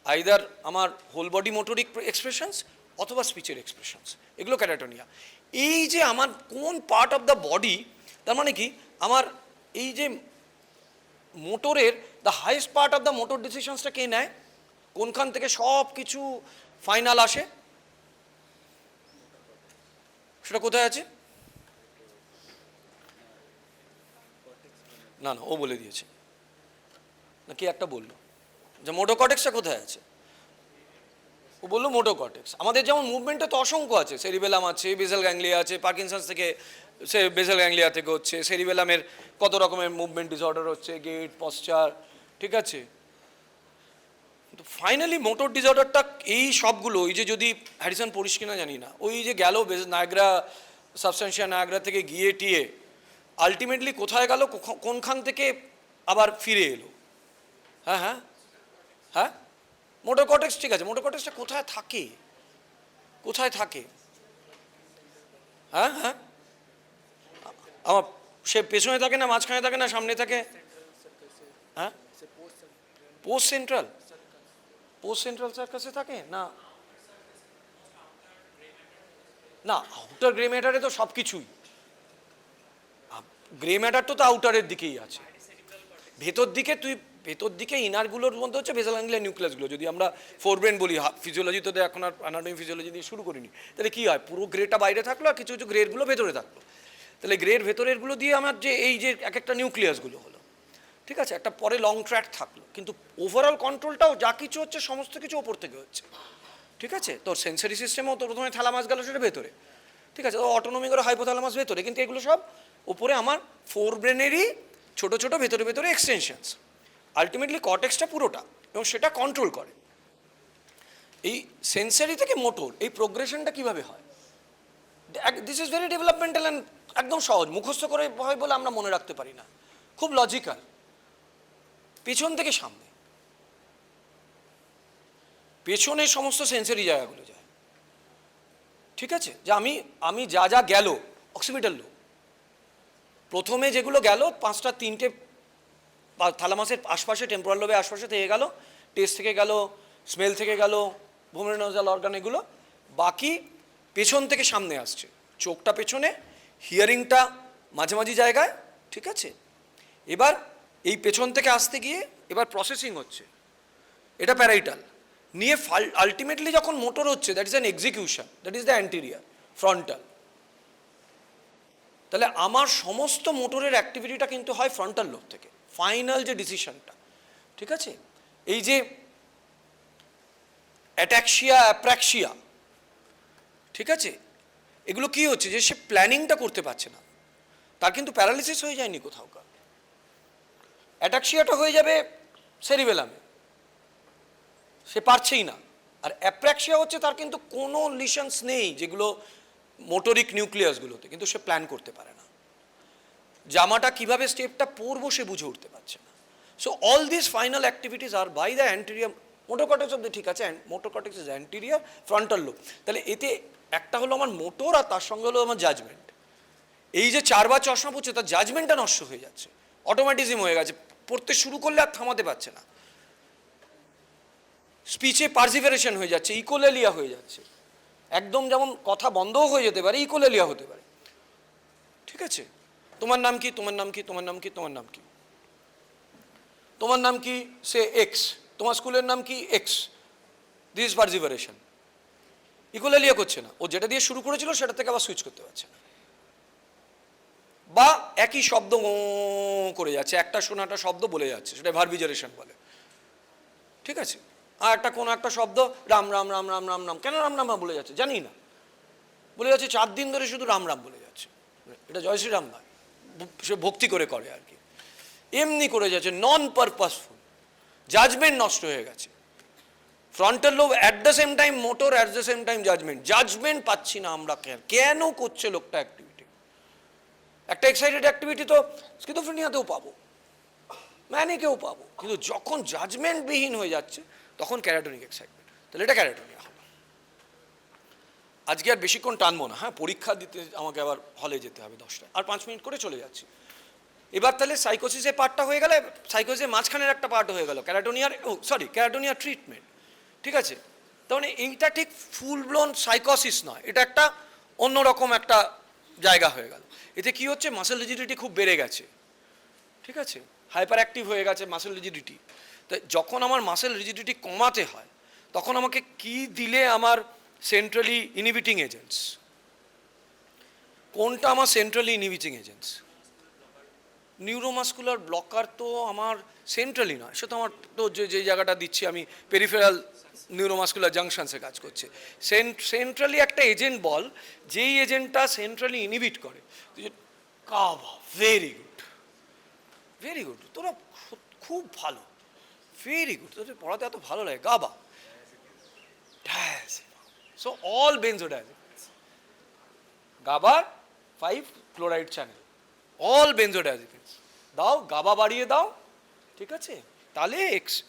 আইদার আমার হোল বডি মোটরিক এক্সপ্রেশনস অথবা স্পিচের এক্সপ্রেশনস, এগুলো ক্যাটাটোনিয়া। এই যে আমার কোন পার্ট অফ দ্য বডি, তার মানে কি আমার এই যে মোটরের the highest part of the motor ডিসিশনসটা কে নেয়, কোনখান থেকে সব কিছু ফাইনাল আসে, সেটা কোথায় আছে? না না, ও বলে দিয়েছে, না কি একটা বললো যে মোটোকর্টেক্সটা কোথায় আছে, ও বললো মোটোকর্টেক্স। আমাদের যেমন মুভমেন্টে তো অসংখ্য আছে, সেরিবেলাম আছে, বেসাল গ্যাংলিয়া আছে, পার্কিনসন্স থেকে সে বেসাল গ্যাংলিয়া থেকে হচ্ছে, সেরিবেলামের কত রকমের মুভমেন্ট ডিসঅর্ডার হচ্ছে, গেট, পশ্চার, ঠিক আছে? তো ফাইনালি মোটর ডিসঅর্ডারটা এই সবগুলো, ওই যে যদি হ্যারিসন পড়িস কিনা জানি না, ওই যে গেল নায়াগ্রা, সাবস্টেন্সিয়া নায়াগ্রা থেকে গিয়ে টিয়ে আলটিমেটলি কোথায় গেল, কোনখান থেকে আবার ফিরে এলো? হ্যাঁ হ্যাঁ হ্যাঁ, মোটর কর্টেক্স, ঠিক আছে। মোটর কর্টেক্সটা কোথায় থাকে, কোথায় থাকে? হ্যাঁ হ্যাঁ, আমার সে পেছনে থাকে না, মাঝখানে থাকে না, সামনে থাকে? হ্যাঁ, পোস্ট সেন্ট্রাল, পোস্ট সেন্ট্রাল সার্কাসে থাকে না, না আউটার গ্রে ম্যাটারে তো সব কিছুই, গ্রে ম্যাটার তো আউটারের দিকেই আছে, ভেতর দিকে তুই, ভেতর দিকে ইনারগুলোর মধ্যে হচ্ছে বেসাল গ্যাংলিয়া নিউক্লিয়াসগুলো। যদি আমরা ফোরব্রেন বলি, ফিজিওলজি তো এখন আর অ্যানাটমি ফিজিওলজি দিয়ে শুরু করিনি, তাহলে কী হয়, পুরো গ্রেটা বাইরে থাকলো আর কিছু কিছু গ্রেডগুলো ভেতরে থাকলো। তাহলে গ্রের ভেতরেরগুলো দিয়ে আমার যে এই যে এক একটা নিউক্লিয়াসগুলো হলো, ঠিক আছে, একটা পরে লং ট্র্যাক থাকলো, কিন্তু ওভারঅল কন্ট্রোলটাও যা কিছু হচ্ছে সমস্ত কিছু ওপর থেকে হচ্ছে, ঠিক আছে? তোর সেন্সারি সিস্টেমও তো প্রথমে থ্যালামাস গেল, সেটা ভেতরে, ঠিক আছে, ও অটোনমি করে হাইপোথ্যালামাস ভেতরে, কিন্তু এগুলো সব ওপরে আমার ফোর ব্রেনেরই ছোটো ছোটো ভেতরে ভেতরে এক্সটেনশনস। আলটিমেটলি কর্টেক্সটা পুরোটা, এবং সেটা কন্ট্রোল করে। এই সেন্সারি থেকে মোটর, এই প্রোগ্রেশনটা কীভাবে হয়? This is very developmental and একদম সহজ, মুখস্থ করে হয় বলে আমরা মনে রাখতে পারি না, খুব লজিক্যাল। পেছন থেকে সামনে, পেছনে সমস্ত সেন্সারি জায়গাগুলো যায়, ঠিক আছে? যে আমি যা যা গেল অক্সিপিটাল লোব, প্রথমে যেগুলো গেল পাঁচটা, তিনটে থ্যালামাসের আশপাশে, টেম্পোরাল লোবের আশপাশে থেকে গেল, টেস্ট থেকে গেল, স্মেল থেকে গেল, ভোমেরোনাজাল অর্গান, এগুলো বাকি পেছন থেকে সামনে আসছে। চোখটা পেছনে, হিয়ারিংটা মাঝামাঝি জায়গায়, ঠিক আছে? এবার এই পেছন থেকে আসতে গিয়ে এবার প্রসেসিং হচ্ছে, এটা প্যারাইটাল নিয়ে আলটিমেটলি যখন মোটর হচ্ছে, that is an execution, that is the anterior frontal, তাহলে আমার সমস্ত মোটরের অ্যাক্টিভিটিটা কিন্তু হয় ফ্রন্টাল লোব থেকে, ফাইনাল যে ডিসিশনটা, ঠিক আছে? এই যে অ্যাটাক্সিয়া, অ্যাপ্রাক্সিয়া, ঠিক আছে, এগুলো কি হচ্ছে যে সে প্ল্যানিংটা করতে পারছে না, তার কিন্তু প্যারালিসিস হয়ে যায়নি কোথাওকার। অ্যাটাক্সিয়াটা হয়ে যাবে সেরিবেলামে, সে পারছেই না। আর অ্যাপ্রাক্সিয়া হচ্ছে তার কিন্তু কোনো লিশনস নেই যেগুলো মোটরিক নিউক্লিয়াসগুলোতে, কিন্তু সে প্ল্যান করতে পারে না, জামাটা কিভাবে স্টেপটা পরবো সে বুঝে উঠতে পারছে না। So all this final activities are by the anterior motor cortex অব্দি, ঠিক আছে, motor cortex is anterior frontal lobe. তাহলে এতে একটা হলো আমার মোটর, আর তার সঙ্গে হলো আমার জাজমেন্ট। এই যে 4 বার চশমা পড়ছে তার জাজমেন্টটা নষ্ট হয়ে যাচ্ছে, অটোমেটিজম হয়ে গেছে, পড়তে শুরু করলে আর থামাতে পারছে না, স্পিচে পারসিভারেশন হয়ে যাচ্ছে, ইকোলেলিয়া হয়ে যাচ্ছে, একদম যেমন কথা বন্ধও হয়ে যেতে পারে, ইকোলেলিয়া হতে পারে, ঠিক আছে? তোমার নাম কি, তোমার নাম কি, তোমার নাম কি, তোমার নাম কি, তোমার নাম কি, সে এক্স, তোমার স্কুলের নাম কি, এক্স, দিস পারসিভারেশন, ইকোলেলিয়া করছে না, ও যেটা দিয়ে শুরু করেছিল সেটা থেকে আবার সুইচ করতে পারছে না, বা একই শব্দ করে যাচ্ছে, একটা শোনাটা শব্দ বলে যাচ্ছে, সেটা ভার্বিজারেশন বলে, ঠিক আছে? আর একটা কোনো একটা শব্দ রাম রাম রাম রাম রাম রাম, কেন রাম রাম বলে যাচ্ছে জানি না, বলে যাচ্ছে 4 দিন ধরে শুধু রাম রাম বলে যাচ্ছে, এটা জয়শ্রী রাম নয়, সে ভক্তি করে করে আর কি, এমনি করে যাচ্ছে, নন পারপাসফুল, জাজমেন্ট নষ্ট হয়ে গেছে। Frontal lobe at the same time motor, at the same time judgement পাচ্ছি না আমরা, কেন করছে লোকটা অ্যাক্টিভিটি, একটা এক্সাইটেড অ্যাক্টিভিটি তো স্কিজোফ্রেনিয়াতেও পাবো, ম্যানিকেও পাবো, কিন্তু যখন জাজমেন্টবিহীন হয়ে যাচ্ছে তখন ক্যাটাটোনিক এক্সাইটমেন্ট। তাহলে এটা ক্যাটাটোনিয়া হলো। আজকে আর বেশিক্ষণ টানবো না, হ্যাঁ, পরীক্ষা দিতে আমাকে আবার হলে যেতে হবে 10টায়, আর 5 মিনিট করে চলে যাচ্ছি। এবার তাহলে সাইকোসিসের পার্টটা হয়ে গেলে, সাইকোসিসের মাঝখানের একটা পার্ট হয়ে গেল ক্যাটাটোনিয়ার, ক্যাটাটোনিয়ার ট্রিটমেন্ট, ঠিক আছে? তার মানে এইটা ঠিক ফুল ব্লোন সাইকোসিস নয়, এটা একটা অন্যরকম একটা জায়গা হয়ে গেল। এতে কি হচ্ছে, মাসেল রিজিডিটি খুব বেড়ে গেছে, ঠিক আছে, হাইপার অ্যাক্টিভ হয়ে গেছে মাসেল রিজিডিটি। তাই যখন আমার মাসেল রিজিডিটি কমাতে হয় তখন আমাকে কি দিলে আমার সেন্ট্রালি ইনহিবিটিং এজেন্টস, কোনটা আমার centrally inhibiting agents? Neuromuscular blocker তো আমার সেন্ট্রালি নয়, সে তো আমার তো যে জায়গাটা দিচ্ছি আমি পেরিফেরাল নিউরোমাস্কুলার জাংশনসে কাজ করছে। সেন্ট্রালি একটা এজেন্ট বল, যেই এজেন্টটা সেন্ট্রালি ইনহিবিট করে। CAVA, very good, very good, তোরা খুব ভালো, ভেরি গুড, তোদের পড়াতে এত ভালো লাগে। গাবা, সো অল বেনজোডায়াজেপিনস, গাবার 5 ক্লোরাইড চ্যানেল, অল বেনজোডায়াজেপিনস দাও, গাবা বাড়িয়ে দাও, ঠিক আছে? তাহলে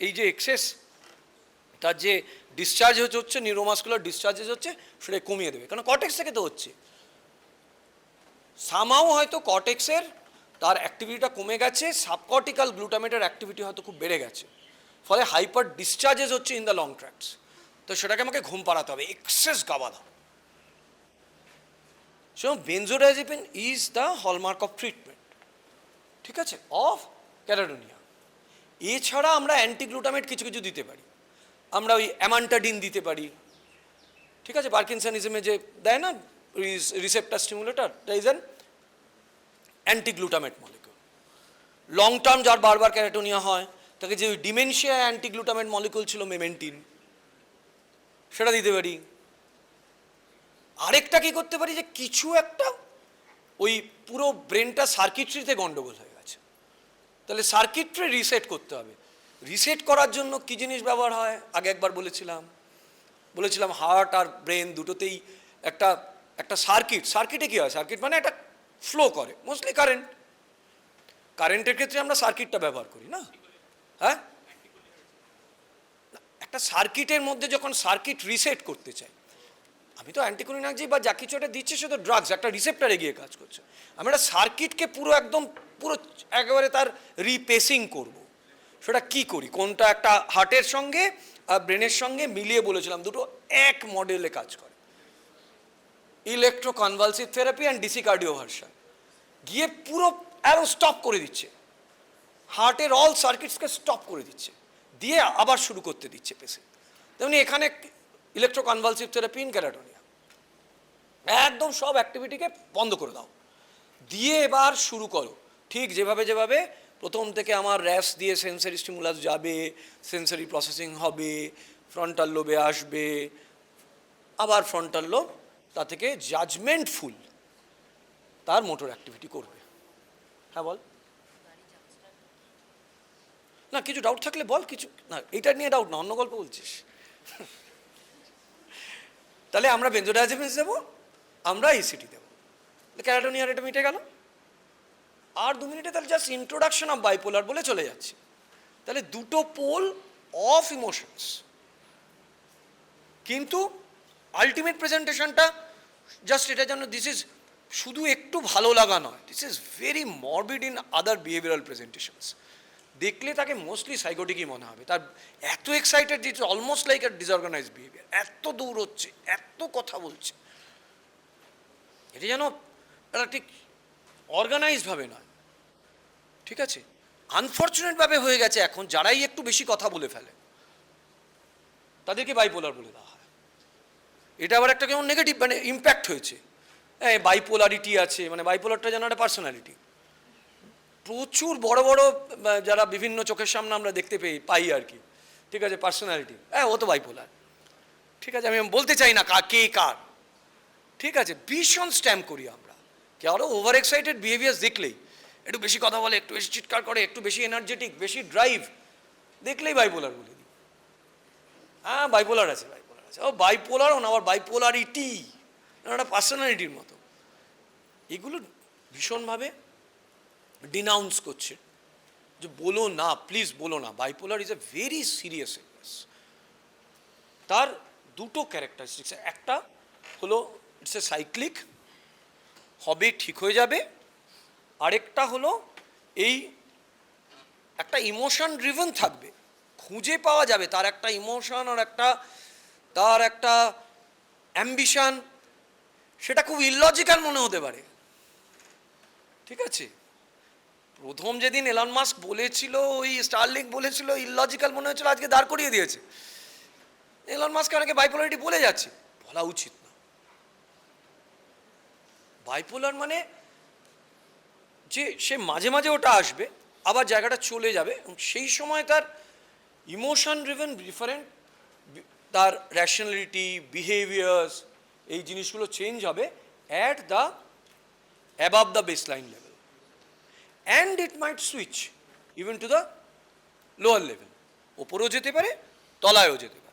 এই যে এক্সেস তার যে ডিসচার্জ হচ্ছে, নিউরোমাস্কুলার ডিসচার্জেস হচ্ছে, সেটা কমিয়ে দেবে, কারণ কর্টেক্স থেকে তো হচ্ছে। সামাও হয়তো কর্টেক্সের তার অ্যাক্টিভিটিটা কমে গেছে, সাবকর্টিক্যাল গ্লুটামেটের অ্যাক্টিভিটি হয়তো খুব বেড়ে গেছে, ফলে হাইপার ডিসচার্জেস হচ্ছে ইন দ্য লং ট্র্যাক্টস। তো সেটাকে আমাকে ঘুম পাড়াতে হবে, এক্সেস গাবা দাও। So benzodiazepine is the hallmark of treatment, ঠিক আছে, অফ ক্যাটাটোনিয়া। এছাড়া আমরা অ্যান্টিগ্লুটামেট কিছু কিছু দিতে পারি, আমরা ওই অ্যামান্টাডিন দিতে পারি, ঠিক আছে, পার্কিনসনিজমে যে দেয় না receptor stimulator, that is an antiglutamate molecule. Long term যার বারবার ক্যাটাটোনিয়া হয় তাকে যে ওই ডিমেনশিয়া অ্যান্টিগ্লুটামেট মলিকিউল ছিল মেমেন্টিন, সেটা দিতে পারি। আরেকটা কি করতে পারি, যে কিছু একটা ওই পুরো ব্রেনটা সার্কিট্রিতে গন্ডগোল হয়ে গেছে, তাহলে সার্কিট্রি রিসেট করতে হবে। রিসেট করার জন্য কি জিনিস ব্যবহার হয়, আগে একবার বলেছিলাম হার্ট আর ব্রেন দুটোতেই একটা একটা সার্কিটে কি হয়, সার্কিট মানে একটা ফ্লো করে, মোস্টলি কারেন্টের ক্ষেত্রে আমরা সার্কিটটা ব্যবহার করি না, হ্যাঁ, একটা সার্কিটের মধ্যে যখন সার্কিট রিসেট করতে চাই, আমি তো অ্যান্টিকোলিনার্জি বা যা কিছু একটা দিচ্ছে সে তো ড্রাগস, একটা রিসেপ্টারে গিয়ে কাজ করছে। আমি একটা সার্কিটকে পুরো একেবারে তার রিপেসিং করব, সেটা কি করি, কোনটা একটা হার্টের সঙ্গে আর ব্রেনের সঙ্গে মিলিয়ে বলেছিলাম, দুটো এক মডেলে কাজ করে, ইলেকট্রোকনভালসিভ থেরাপি অ্যান্ড ডিসি কার্ডিওভার্সন, গিয়ে পুরো অ্যারো স্টপ করে দিচ্ছে, হার্টের অল সার্কিটসকে স্টপ করে দিচ্ছে, দিয়ে আবার শুরু করতে দিচ্ছে পেশেন্ট। তেমনি এখানে ইলেকট্রোকনভালসিভ থেরাপি ইন ক্যাটাটোনিয়া, একদম সব অ্যাক্টিভিটিকে বন্ধ করে দাও, দিয়ে এবার শুরু করো, ঠিক যেভাবে যেভাবে প্রথম থেকে আমার র্যাস দিয়ে সেন্সারি স্টিমুলাস যাবে, সেন্সারি প্রসেসিং হবে, ফ্রন্টাল লোবে আসবে, আবার ফ্রন্টাল লোব তা থেকে জাজমেন্টফুল তার মোটর অ্যাক্টিভিটি করবে। হ্যাঁ বল না, কিছু ডাউট থাকলে বল, কিছু না এটা নিয়ে ডাউট না, অন্য গল্প বলছিস। তাহলে আমরা বেনজোডায়াজেপিনস দেবো, আমরা ইসিটি দেবো, ক্যাটাটোনিয়ার এটা মিটে গেল। আর 2 মিনিটে তাহলে জাস্ট ইন্ট্রোডাকশন অফ বাইপোলার বলে চলে যাচ্ছি। তাহলে দুটো পোল অফ ইমোশনস, কিন্তু আলটিমেট প্রেজেন্টেশনটা জাস্ট এটা যেন দিস ইজ শুধু একটু ভালো লাগা নয়, this is very morbid in other behavioural presentations. দেখলে তাকে মোস্টলি সাইকোটিকই মনে হবে, তার এত excited it's almost like a disorganised behaviour, এত দৌড়চ্ছে, এত কথা বলছে, এটা যেন এটা ঠিক অর্গানাইজডভাবে নয়। ঠিক আছে, আনফর্চুনেটভাবে হয়ে গেছে এখন যারাই একটু বেশি কথা বলে ফেলে তাদেরকে বাইপোলার বলে দেওয়া হয়। এটা আবার একটা কেমন নেগেটিভ মানে ইম্প্যাক্ট হয়েছে, হ্যাঁ বাইপোলারিটি আছে, মানে বাইপোলারটা যেন একটা পার্সোনালিটি। প্রচুর বড় বড় যারা বিভিন্ন চোখের সামনে আমরা দেখতে পাই আর কি, ঠিক আছে, পার্সোনালিটি, হ্যাঁ ও তো বাইপোলার। ঠিক আছে, আমি বলতে চাই না কে কার, ঠিক আছে, ভীষণ স্ট্যাম্প করি আমরা। কারো ওভার এক্সাইটেড বিহেভিয়ার্স দেখলেই, একটু বেশি কথা বলে, একটু বেশি চিৎকার করে, একটু বেশি এনার্জেটিক, বেশি ড্রাইভ, দেখলেই বাইপোলার বলে দিই। হ্যাঁ বাইপোলার আছে, বাইপোলার আছে, ও বাইপোলারও না, আবার বাইপোলারিটি, একটা পার্সোনালিটির মতো। এগুলো ভীষণভাবে ডিনাউন্স করছে যে বলো না, প্লিজ বলো না, bipolar is a very serious illness. তার দুটো ক্যারেক্টারিস্টিক্স, একটা হলো ইটস এ সাইক্লিক, হবে ঠিক হয়ে যাবে, আরেকটা হলো এই একটা ইমোশন ড্রিভেন থাকবে, খুঁজে পাওয়া যাবে তার একটা ইমোশন আর একটা তার একটা অ্যাম্বিশন, সেটা খুব ইললজিক্যাল মনে হতে পারে। ঠিক আছে, প্রথম যেদিন এলন মাস্ক বলেছিল, ওই স্টারলিংক বলেছিল, ইললজিক্যাল মনে হয়েছিল, আজকে দাঁড় করিয়ে দিয়েছে। এলন মাস্ক অনেকে বাইপোলারিটি বলে যাচ্ছে, বলা উচিত না। বাইপোলার মানে যে সে মাঝে মাঝে ওটা আসবে, আবার জায়গাটা চলে যাবে, এবং সেই সময় তার ইমোশন ড্রিভেন ডিফারেন্ট, তার র্যাশনালিটি, বিহেভিয়ার্স, এই জিনিসগুলো চেঞ্জ হবে at the above the baseline level, and it might switch even to the lower level, ওপরেও যেতে পারে, তলায়ও যেতে পারে।